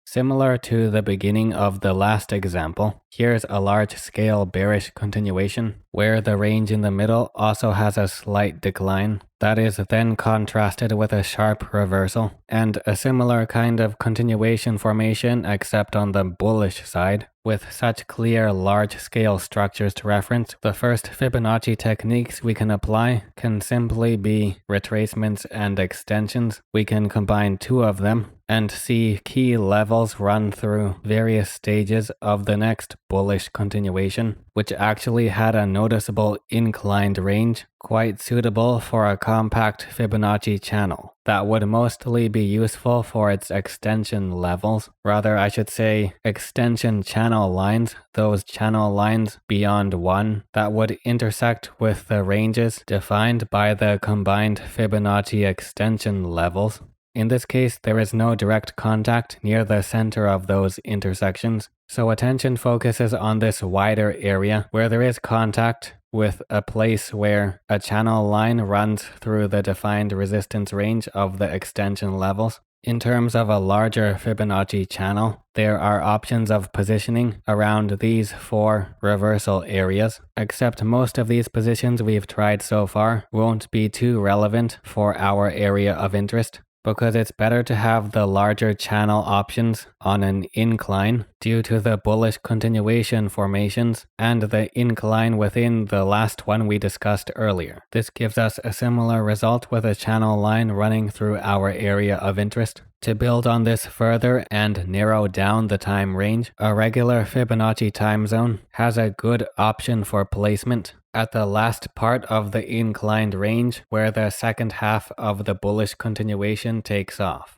Similar to the beginning of the last example, here's a large-scale bearish continuation, where the range in the middle also has a slight decline. That is then contrasted with a sharp reversal, and a similar kind of continuation formation except on the bullish side. With such clear large-scale structures to reference, the first Fibonacci techniques we can apply can simply be retracements and extensions. We can combine two of them and see key levels run through various stages of the next bullish continuation, which actually had a noticeable inclined range, quite suitable for a compact Fibonacci channel. That would mostly be useful for its extension levels. Rather, I should say extension channel lines, those channel lines beyond 1 that would intersect with the ranges defined by the combined Fibonacci extension levels. In this case, there is no direct contact near the center of those intersections, so attention focuses on this wider area where there is contact with a place where a channel line runs through the defined resistance range of the extension levels. In terms of a larger Fibonacci channel, there are options of positioning around these 4 reversal areas, except most of these positions we've tried so far won't be too relevant for our area of interest, because it's better to have the larger channel options on an incline due to the bullish continuation formations and the incline within the last one we discussed earlier. This gives us a similar result with a channel line running through our area of interest. To build on this further and narrow down the time range, a regular Fibonacci time zone has a good option for placement at the last part of the inclined range where the second half of the bullish continuation takes off.